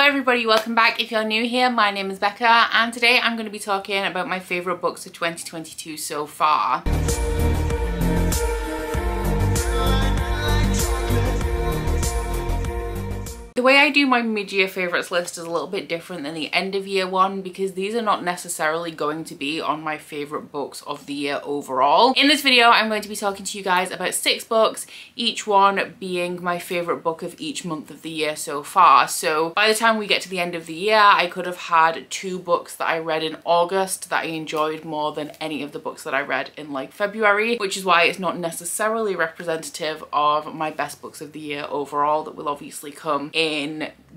everybody, welcome back. If you're new here, my name is Becca and today I'm going to be talking about my favourite books of 2022 so far. The way I do my mid-year favourites list is a little bit different than the end of year one because these are not necessarily going to be on my favourite books of the year overall. In this video I'm going to be talking to you guys about 6 books, each one being my favourite book of each month of the year so far. So by the time we get to the end of the year I could have had 2 books that I read in August that I enjoyed more than any of the books that I read in like February, which is why it's not necessarily representative of my best books of the year overall that will obviously come in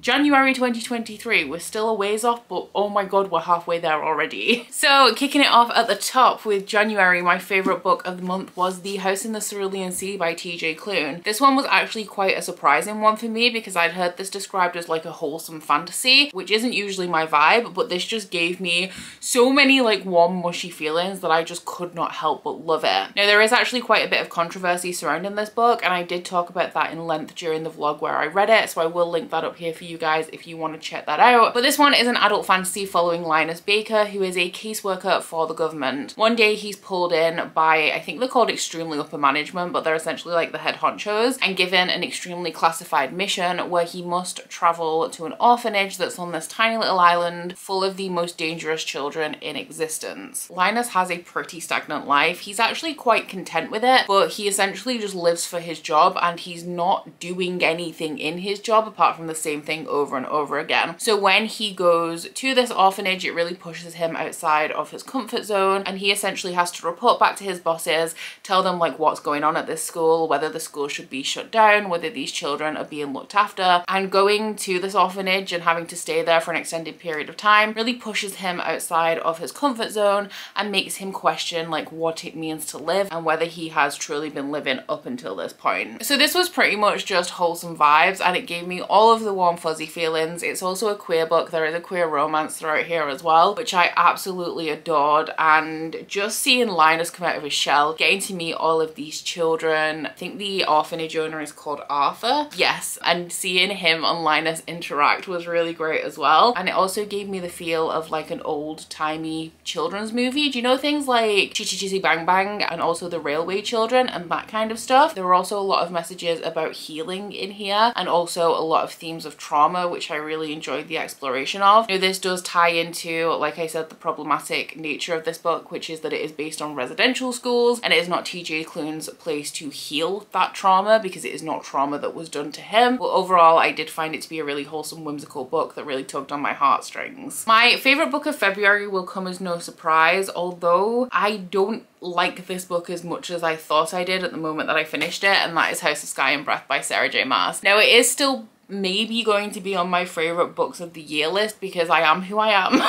January 2023. We're still a ways off, but oh my god, we're halfway there already. So kicking it off at the top with January, my favourite book of the month was The House in the Cerulean Sea by TJ Klune. This one was actually quite a surprising one for me because I'd heard this described as like a wholesome fantasy, which isn't usually my vibe, but this just gave me so many like warm, mushy feelings that I just could not help but love it. Now there is actually quite a bit of controversy surrounding this book and I did talk about that in length during the vlog where I read it, so I will link that up here for you guys if you want to check that out. But this one is an adult fantasy following Linus Baker, who is a caseworker for the government. One day he's pulled in by, I think they're called extremely upper management, but they're essentially like the head honchos, and given an extremely classified mission where he must travel to an orphanage that's on this tiny little island full of the most dangerous children in existence. Linus has a pretty stagnant life. He's actually quite content with it, but he essentially just lives for his job and he's not doing anything in his job apart from the same thing over and over again. So when he goes to this orphanage, it really pushes him outside of his comfort zone and he essentially has to report back to his bosses, tell them like what's going on at this school, whether the school should be shut down, whether these children are being looked after. And going to this orphanage and having to stay there for an extended period of time really pushes him outside of his comfort zone and makes him question like what it means to live and whether he has truly been living up until this point. So this was pretty much just wholesome vibes and it gave me all of the warm fuzzy feelings. It's also a queer book. There is a queer romance throughout here as well, which I absolutely adored, and just seeing Linus come out of his shell, getting to meet all of these children. I think the orphanage owner is called Arthur. Yes, and seeing him and Linus interact was really great as well. And it also gave me the feel of like an old-timey children's movie. Do you know things like Chitty Chitty Bang Bang and also The Railway Children and that kind of stuff? There were also a lot of messages about healing in here and also a lot of themes of trauma, which I really enjoyed the exploration of. Now this does tie into, like I said, the problematic nature of this book, which is that it is based on residential schools and it is not TJ Klune's place to heal that trauma because it is not trauma that was done to him. But overall I did find it to be a really wholesome, whimsical book that really tugged on my heartstrings. My favourite book of February will come as no surprise, although I don't like this book as much as I thought I did at the moment that I finished it, and that is House of Sky and Breath by Sarah J Maas. Now it is still maybe going to be on my favourite books of the year list because I am who I am.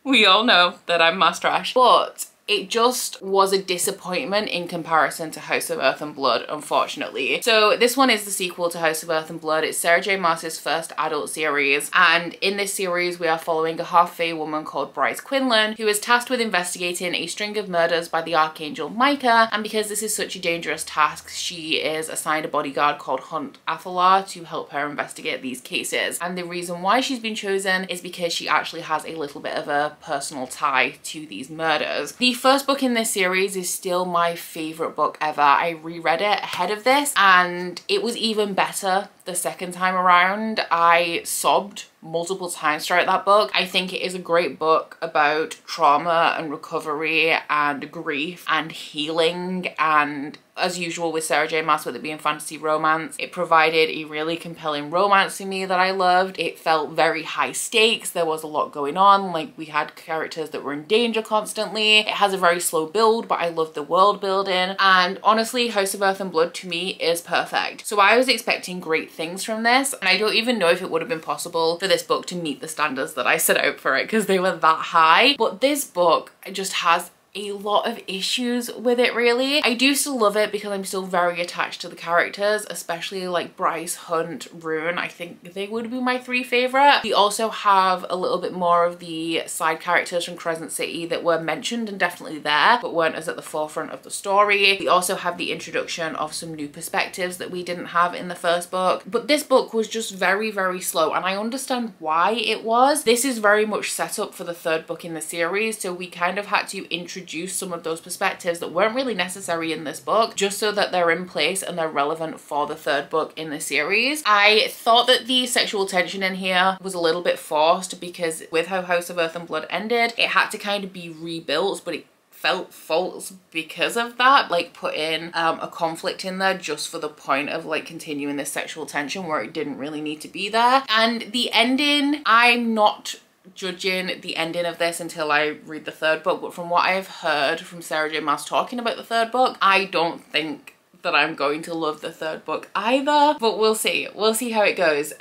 We all know that I'm mass trash, but it just was a disappointment in comparison to House of Earth and Blood, unfortunately. So this one is the sequel to House of Earth and Blood. It's Sarah J Maas's first adult series, and in this series we are following a half-fae woman called Bryce Quinlan who is tasked with investigating a string of murders by the Archangel Micah, and because this is such a dangerous task she is assigned a bodyguard called Hunt Athalar to help her investigate these cases. And the reason why she's been chosen is because she actually has a little bit of a personal tie to these murders. The first book in this series is still my favourite book ever. I reread it ahead of this and it was even better the second time around. I sobbed multiple times throughout that book. I think it is a great book about trauma and recovery and grief and healing, and as usual with Sarah J Maas, with it being fantasy romance, it provided a really compelling romance to me that I loved. It felt very high stakes. There was a lot going on. Like we had characters that were in danger constantly. It has a very slow build, but I loved the world building. And honestly, House of Earth and Blood to me is perfect. So I was expecting great things from this, and I don't even know if it would have been possible for this book to meet the standards that I set out for it because they were that high. But this book just has a lot of issues with it really. I do still love it because I'm still very attached to the characters, especially like Bryce, Hunt, Rune. I think they would be my 3 favorite. We also have a little bit more of the side characters from Crescent City that were mentioned and definitely there, but weren't as at the forefront of the story. We also have the introduction of some new perspectives that we didn't have in the first book. But this book was just very, very slow, and I understand why it was. This is very much set up for the 3rd book in the series, so we kind of had to introduce some of those perspectives that weren't really necessary in this book, just so that they're in place and they're relevant for the 3rd book in the series. I thought that the sexual tension in here was a little bit forced because with how House of Earth and Blood ended, it had to kind of be rebuilt, but it felt false because of that, like put in a conflict in there just for the point of like continuing this sexual tension where it didn't really need to be there. And the ending, I'm not judging the ending of this until I read the 3rd book, but from what I've heard from Sarah J Maas talking about the 3rd book, I don't think that I'm going to love the 3rd book either, but we'll see how it goes.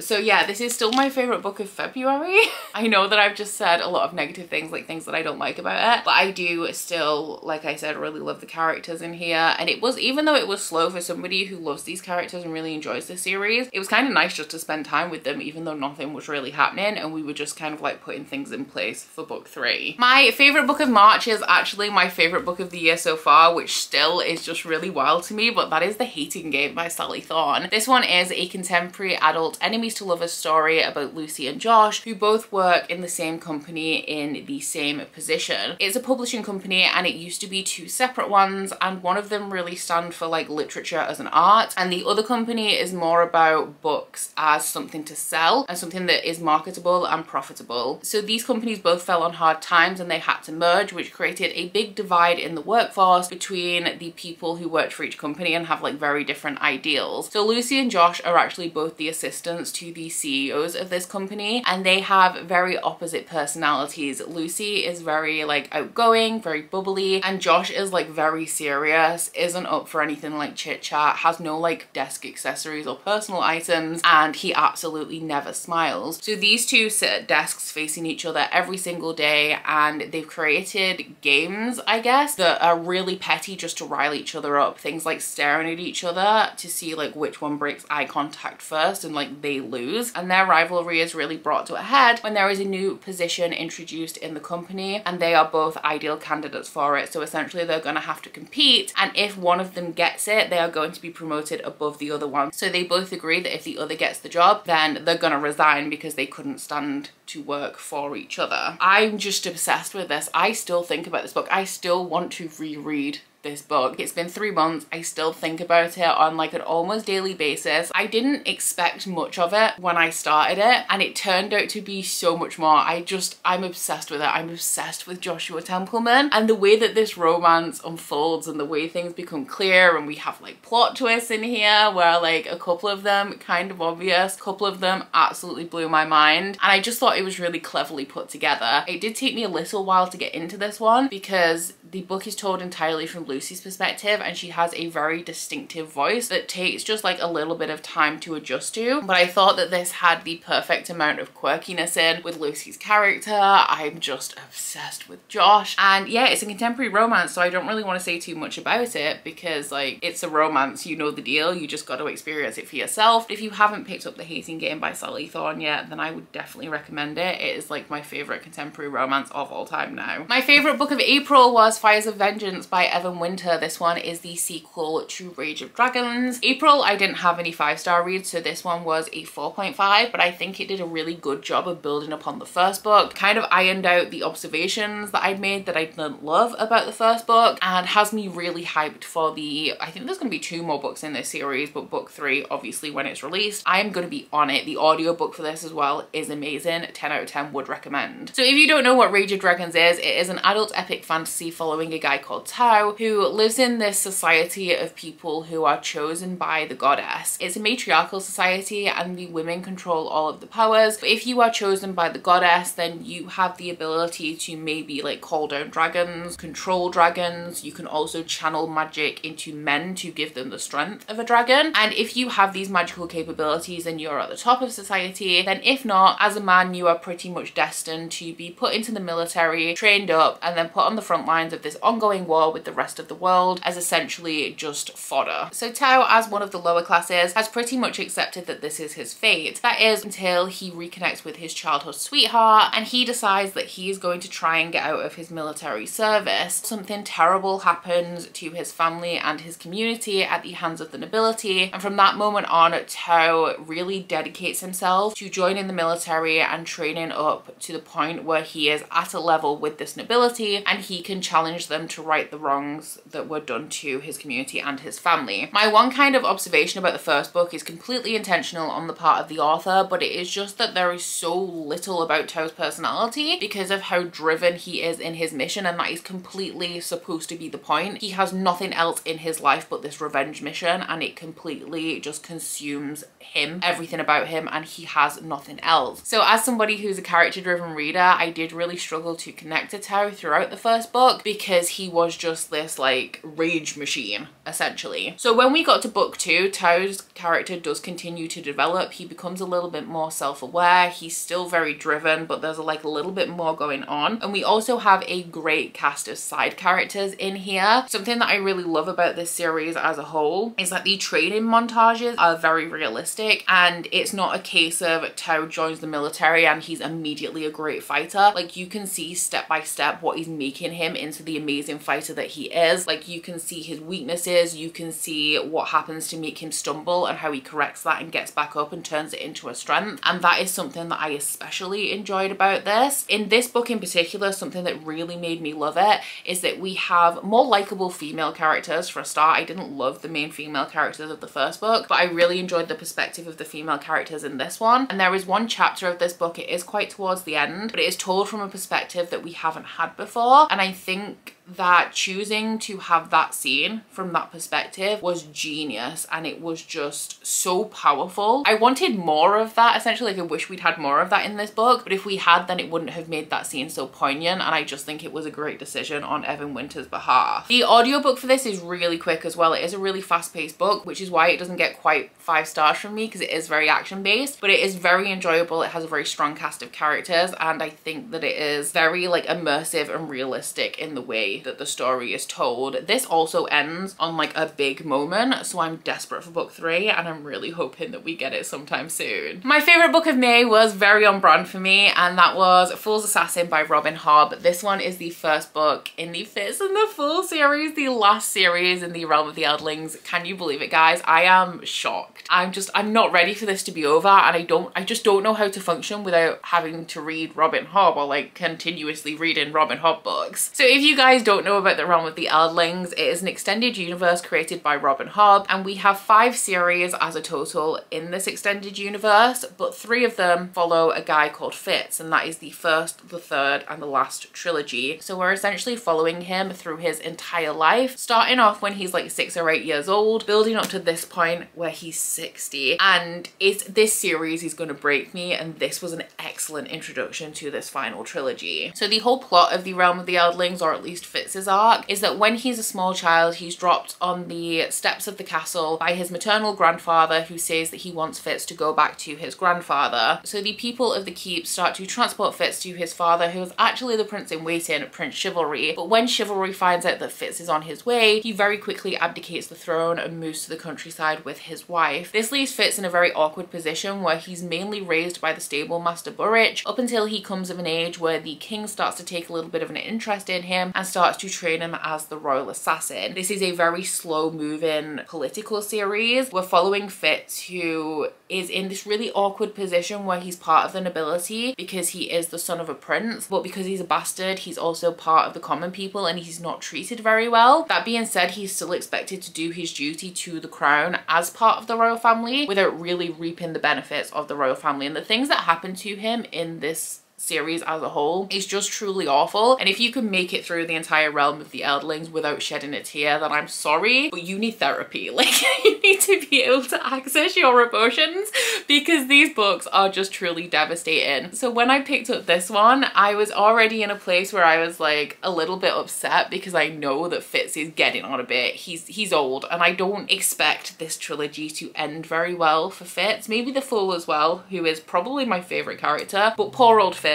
So yeah, this is still my favorite book of February. I know that I've just said a lot of negative things, like things that I don't like about it, but I do still, like I said, really love the characters in here. And it was, even though it was slow, for somebody who loves these characters and really enjoys this series, it was kind of nice just to spend time with them even though nothing was really happening and we were just kind of like putting things in place for book 3. My favorite book of March is actually my favorite book of the year so far, which still is just really wild to me, but that is The Hating Game by Sally Thorne. This one is a contemporary adult enemies to lovers story about Lucy and Josh, who both work in the same company in the same position. It's a publishing company and it used to be 2 separate ones, and one of them really stands for like literature as an art, and the other company is more about books as something to sell and something that is marketable and profitable. So these companies both fell on hard times and they had to merge, which created a big divide in the workforce between the people who worked for each company and have like very different ideals. So Lucy and Josh are actually both the assistants to the CEOs of this company, and they have very opposite personalities. Lucy is very like outgoing, very bubbly, and Josh is like very serious, isn't up for anything like chit chat, has no like desk accessories or personal items, and he absolutely never smiles. So these two sit at desks facing each other every single day, and they've created games, I guess, that are really petty just to rile each other up. Things like staring at each other to see like which one breaks eye contact first and like they lose. And their rivalry is really brought to a head when there is a new position introduced in the company and they are both ideal candidates for it. So essentially they're going to have to compete, and if one of them gets it, they are going to be promoted above the other one. So they both agree that if the other gets the job, then they're going to resign because they couldn't stand to work for each other. I'm just obsessed with this. I still think about this book. I still want to reread this book. It's been 3 months. I still think about it on like an almost daily basis. I didn't expect much of it when I started it, and it turned out to be so much more. I'm obsessed with it. I'm obsessed with Joshua Templeman and the way that this romance unfolds and the way things become clear, and we have like plot twists in here where like a couple of them kind of obvious, a couple of them absolutely blew my mind, and I just thought it was really cleverly put together. It did take me a little while to get into this one because the book is told entirely from Lucy's perspective, and she has a very distinctive voice that takes just like a little bit of time to adjust to. But I thought that this had the perfect amount of quirkiness in with Lucy's character. I'm just obsessed with Josh, and yeah, it's a contemporary romance, so I don't really want to say too much about it because like it's a romance, you know the deal, you just got to experience it for yourself. If you haven't picked up The Hating Game by Sally Thorne yet, then I would definitely recommend it. It is like my favorite contemporary romance of all time now. My favorite book of April was Fires of Vengeance by Evan Winter. This one is the sequel to Rage of Dragons. April, I didn't have any 5-star reads, so this one was a 4.5, but I think it did a really good job of building upon the first book, kind of ironed out the observations that I'd made that I didn't love about the first book, and has me really hyped for the, I think there's going to be 2 more books in this series, but book 3 obviously when it's released. I'm going to be on it. The audiobook for this as well is amazing. 10 out of 10 would recommend. So if you don't know what Rage of Dragons is, it is an adult epic fantasy following a guy called Tao who lives in this society of people who are chosen by the goddess. It's a matriarchal society and the women control all of the powers, but if you are chosen by the goddess, then you have the ability to maybe like call down dragons, control dragons. You can also channel magic into men to give them the strength of a dragon, and if you have these magical capabilities and you're at the top of society, then if not, as a man you are pretty much destined to be put into the military, trained up, and then put on the front lines of of this ongoing war with the rest of the world as essentially just fodder. So Tao, as one of the lower classes, has pretty much accepted that this is his fate. That is until he reconnects with his childhood sweetheart and he decides that he is going to try and get out of his military service. Something terrible happens to his family and his community at the hands of the nobility, and from that moment on, Tao really dedicates himself to joining the military and training up to the point where he is at a level with this nobility and he can challenge them to right the wrongs that were done to his community and his family. My one kind of observation about the first book is completely intentional on the part of the author, but it is just that there is so little about Tao's personality because of how driven he is in his mission, and that is completely supposed to be the point. He has nothing else in his life but this revenge mission, and it completely just consumes him, everything about him, and he has nothing else. So as somebody who's a character driven reader, I did really struggle to connect to Tao throughout the first book because he was just this like rage machine essentially. So when we got to book 2, Tao's character does continue to develop. He becomes a little bit more self-aware. He's still very driven, but there's like a little bit more going on, and we also have a great cast of side characters in here. Something that I really love about this series as a whole is that the training montages are very realistic, and it's not a case of Tao joins the military and he's immediately a great fighter. Like, you can see step by step what is making him into the amazing fighter that he is. Like, you can see his weaknesses, you can see what happens to make him stumble and how he corrects that and gets back up and turns it into a strength, and that is something that I especially enjoyed about this. In this book in particular, something that really made me love it is that we have more likable female characters. For a start, I didn't love the main female characters of the first book, but I really enjoyed the perspective of the female characters in this one. And there is one chapter of this book, it is quite towards the end, but it is told from a perspective that we haven't had before, and I think that choosing to have that scene from that perspective was genius, and it was just so powerful. I wanted more of that, essentially. Like, I wish we'd had more of that in this book, but if we had, then it wouldn't have made that scene so poignant, and I just think it was a great decision on Evan Winter's behalf. The audiobook for this is really quick as well. It is a really fast-paced book, which is why it doesn't get quite 5 stars from me, because it is very action-based, but it is very enjoyable. It has a very strong cast of characters, and I think that it is very like immersive and realistic in the way that the story is told. This also ends on like a big moment, so I'm desperate for book 3, and I'm really hoping that we get it sometime soon. My favorite book of May was very on brand for me, and that was Fool's Assassin by Robin Hobb. This one is the first book in the Fits and the Fool series, the last series in the Realm of the Eldlings. Can you believe it, guys? I am shocked. I'm not ready for this to be over, and I just don't know how to function without having to read Robin Hobb or like continuously reading Robin Hobb books. So if you guys don't know about the Realm of the Eldlings, it is an extended universe created by Robin Hobb, and we have 5 series as a total in this extended universe, but 3 of them follow a guy called Fitz, and that is the first, the third, and the last trilogy. So we're essentially following him through his entire life, starting off when he's like 6 or 8 years old, building up to this point where he's 60, and this series is going to break me, and this was an excellent introduction to this final trilogy. So the whole plot of the Realm of the Eldlings, or at least Fitz's arc, is that when he's a small child, he's dropped on the steps of the castle by his maternal grandfather, who says that he wants Fitz to go back to his grandfather. So the people of the keep start to transport Fitz to his father, who is actually the prince in waiting, Prince Chivalry. But when Chivalry finds out that Fitz is on his way, he very quickly abdicates the throne and moves to the countryside with his wife. This leaves Fitz in a very awkward position where he's mainly raised by the stable master Burrich up until he comes of an age where the king starts to take a little bit of an interest in him and starts to train him as the royal assassin. This is a very slow moving political series. We're following Fitz, who is in this really awkward position where he's part of the nobility because he is the son of a prince, but because he's a bastard, he's also part of the common people and he's not treated very well. That being said, he's still expected to do his duty to the crown as part of the royal family without really reaping the benefits of the royal family. And the things that happen to him in this series as a whole is just truly awful, and if you can make it through the entire Realm of the Eldlings without shedding a tear, then I'm sorry, but you need therapy. Like, you need to be able to access your emotions, because these books are just truly devastating. So when I picked up this one, I was already in a place where I was like a little bit upset, because I know that Fitz is getting on a bit. He's old, and I don't expect this trilogy to end very well for Fitz. Maybe the Fool as well, who is probably my favorite character, but poor old Fitz,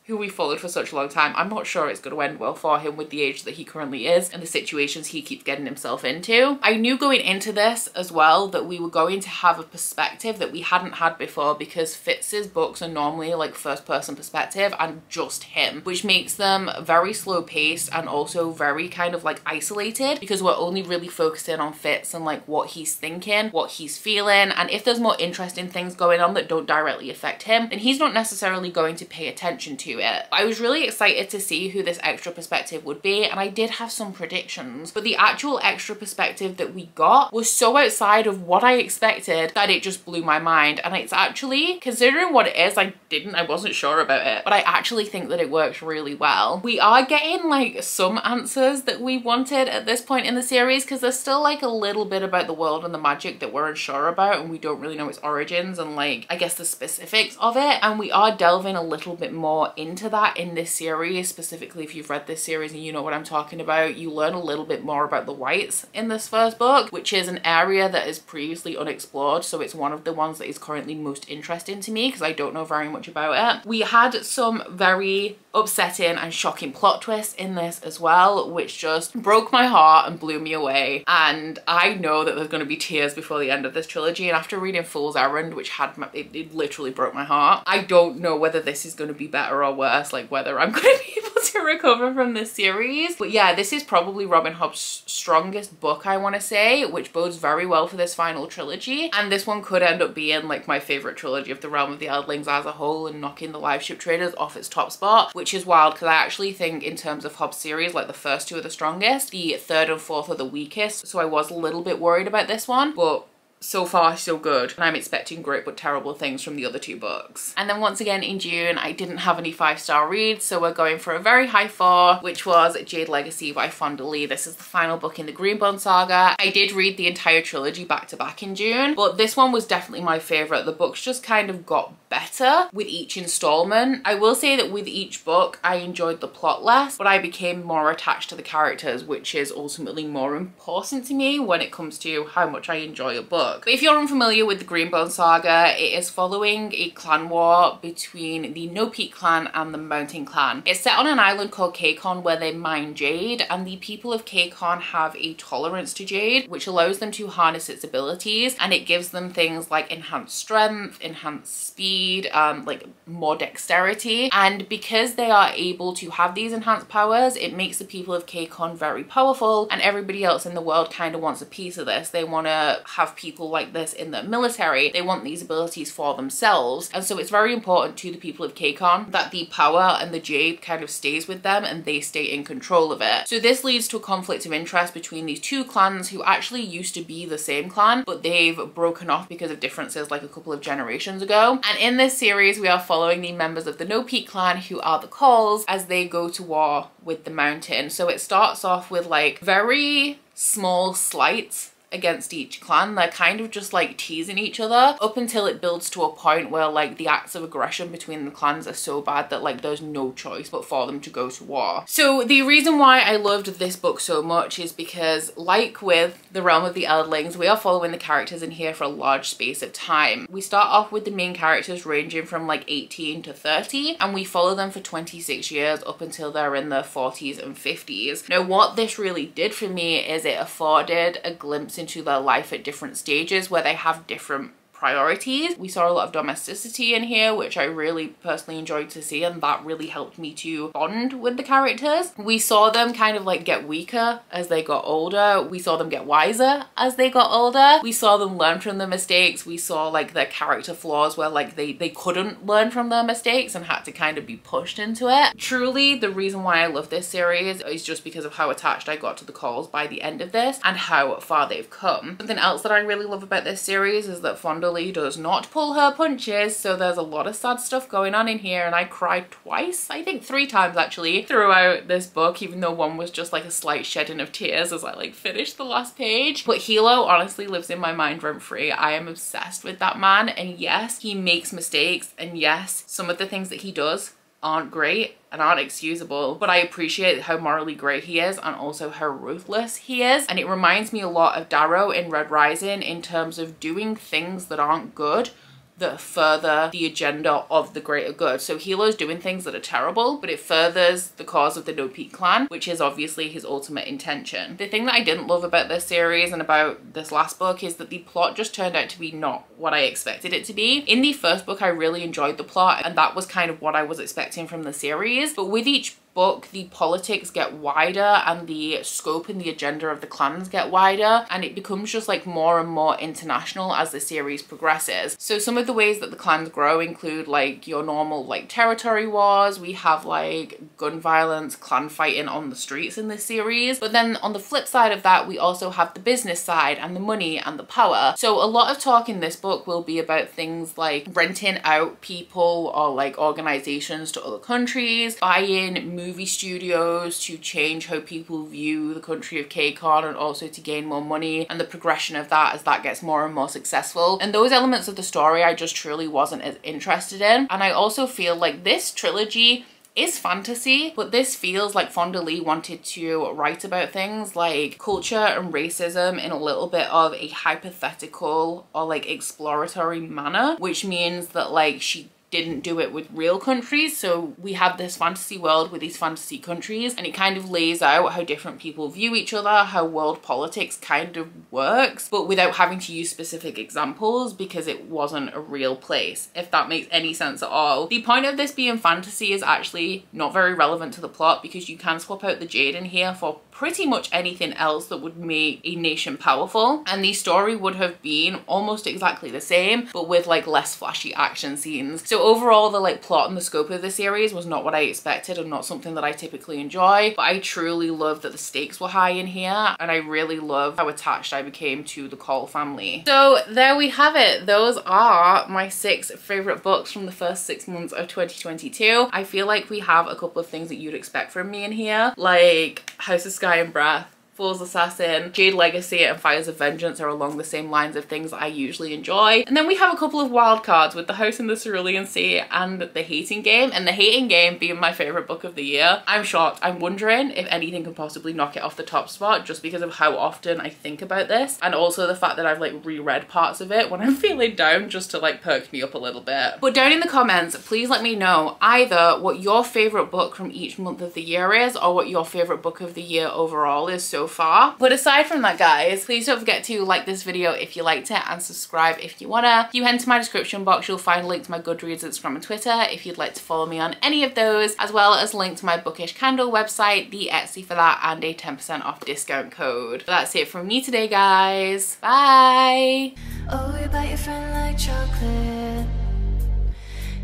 who we followed for such a long time. I'm not sure it's going to end well for him with the age that he currently is and the situations he keeps getting himself into. I knew going into this as well that we were going to have a perspective that we hadn't had before, because Fitz's books are normally like first person perspective and just him, which makes them very slow paced and also very kind of like isolated, because we're only really focusing on Fitz and like what he's thinking, what he's feeling, and if there's more interesting things going on that don't directly affect him, then he's not necessarily going to pay attention to it. I was really excited to see who this extra perspective would be, and I did have some predictions, but the actual extra perspective that we got was so outside of what I expected that it just blew my mind. And it's actually, considering what it is, I wasn't sure about it, but I actually think that it works really well. We are getting like some answers that we wanted at this point in the series, because there's still like a little bit about the world and the magic that we're unsure about, and we don't really know its origins and like I guess the specifics of it, and we are delving a little bit more into that in this series. Specifically, if you've read this series and you know what I'm talking about, you learn a little bit more about the whites in this first book, which is an area that is previously unexplored, so it's one of the ones that is currently most interesting to me because I don't know very much about it. We had some very upsetting and shocking plot twists in this as well, which just broke my heart and blew me away, and I know that there's going to be tears before the end of this trilogy. And after reading Fool's Errand, which had it literally broke my heart, I don't know whether this is going to be better or worse, like whether I'm going to be able to recover from this series. But yeah, this is probably Robin Hobb's strongest book, I want to say, which bodes very well for this final trilogy, and this one could end up being like my favorite trilogy of the Realm of the Eldlings as a whole and knocking the Live Ship Traders off its top spot, which is wild because I actually think in terms of Hobb's series, like the first two are the strongest, the third and fourth are the weakest, so I was a little bit worried about this one, but so far so good, and I'm expecting great but terrible things from the other two books. And then once again in June, I didn't have any 5-star reads, so we're going for a very high 4, which was Jade Legacy by Fonda Lee. This is the final book in the Greenbone saga. I did read the entire trilogy back to back in June, but this one was definitely my favorite. The books just kind of got better with each installment. I will say that with each book I enjoyed the plot less, but I became more attached to the characters, which is ultimately more important to me when it comes to how much I enjoy a book. But if you're unfamiliar with the Greenbone saga, it is following a clan war between the No Peak clan and the Mountain clan. It's set on an island called Caicon where they mine jade, and the people of Caicon have a tolerance to jade, which allows them to harness its abilities, and it gives them things like enhanced strength, enhanced speed, like more dexterity. And because they are able to have these enhanced powers, it makes the people of Caicon very powerful, and everybody else in the world kind of wants a piece of this. They want to have people like this in the military. They want these abilities for themselves, and so it's very important to the people of Caicon that the power and the jade kind of stays with them and they stay in control of it. So this leads to a conflict of interest between these two clans who actually used to be the same clan, but they've broken off because of differences like a couple of generations ago. And in this series we are following the members of the No Peak clan, who are the Calls, as they go to war with the Mountain. So it starts off with like very small slights against each clan. They're kind of just like teasing each other up until it builds to a point where like the acts of aggression between the clans are so bad that like there's no choice but for them to go to war. So the reason why I loved this book so much is because, like with the Realm of the Eldlings, we are following the characters in here for a large space of time. We start off with the main characters ranging from like 18 to 30, and we follow them for 26 years up until they're in their 40s and 50s. Now what this really did for me is it afforded a glimpse into their life at different stages where they have different priorities. We saw a lot of domesticity in here, which I really personally enjoyed to see, and that really helped me to bond with the characters. We saw them kind of like get weaker as they got older. We saw them get wiser as they got older. We saw them learn from their mistakes. We saw like their character flaws where like they couldn't learn from their mistakes and had to kind of be pushed into it. Truly, the reason why I love this series is just because of how attached I got to the Calls by the end of this and how far they've come. Something else that I really love about this series is that Fonda Lee does not pull her punches, so there's a lot of sad stuff going on in here, and I cried twice, I think 3 times actually, throughout this book, even though one was just like a slight shedding of tears as I like finished the last page. But Hilo honestly lives in my mind rent free. I am obsessed with that man, and yes, he makes mistakes, and yes, some of the things that he does aren't great and aren't excusable, but I appreciate how morally great he is and also how ruthless he is. And it reminds me a lot of Darrow in Red Rising in terms of doing things that aren't good that further the agenda of the greater good. So Hilo's doing things that are terrible, but it furthers the cause of the No Peak clan, which is obviously his ultimate intention. The thing that I didn't love about this series and about this last book is that the plot just turned out to be not what I expected it to be. In the first book, I really enjoyed the plot, and that was kind of what I was expecting from the series. But with each book, the politics get wider and the scope and the agenda of the clans get wider, and it becomes just like more and more international as the series progresses. So some of the ways that the clans grow include like your normal like territory wars. We have like gun violence, clan fighting on the streets in this series. But then on the flip side of that, we also have the business side and the money and the power. So a lot of talk in this book will be about things like renting out people or like organizations to other countries, buying movie studios to change how people view the country of KCON and also to gain more money, and the progression of that as that gets more and more successful. And those elements of the story I just truly wasn't as interested in. And I also feel like this trilogy is fantasy, but this feels like Fonda Lee wanted to write about things like culture and racism in a little bit of a hypothetical or like exploratory manner, which means that like she didn't do it with real countries. So we have this fantasy world with these fantasy countries, and it kind of lays out how different people view each other, how world politics kind of works, but without having to use specific examples because it wasn't a real place, if that makes any sense at all. The point of this being fantasy is actually not very relevant to the plot, because you can swap out the jade in here for pretty much anything else that would make a nation powerful, and the story would have been almost exactly the same, but with like less flashy action scenes. So overall, the like plot and the scope of the series was not what I expected and not something that I typically enjoy, but I truly love that the stakes were high in here, and I really love how attached I became to the Cole family. So there we have it. Those are my 6 favorite books from the first 6 months of 2022. I feel like we have a couple of things that you'd expect from me in here, like House of Sky and Breath, Fool's Assassin, Jade Legacy and Fires of Vengeance are along the same lines of things that I usually enjoy. And then we have a couple of wild cards with The House in the Cerulean Sea and The Hating Game, and The Hating Game being my favorite book of the year. I'm shocked. I'm wondering if anything can possibly knock it off the top spot, just because of how often I think about this, and also the fact that I've like reread parts of it when I'm feeling down, just to like perk me up a little bit. But down in the comments, please let me know either what your favorite book from each month of the year is, or what your favorite book of the year overall is so far. But aside from that, guys, please don't forget to like this video if you liked it, and subscribe if you wanna. If you head to my description box, you'll find a link to my Goodreads, Instagram and Twitter if you'd like to follow me on any of those, as well as a link to my Bookish Candle website, the Etsy for that, and a 10% off discount code. But that's it from me today, guys. Bye! Oh, you bite your friend like chocolate.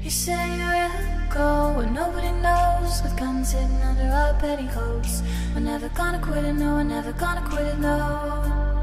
You say you'll go and nobody knows, with guns hidden under our petticoats. We're never gonna quit it, no, we're never gonna quit it, no.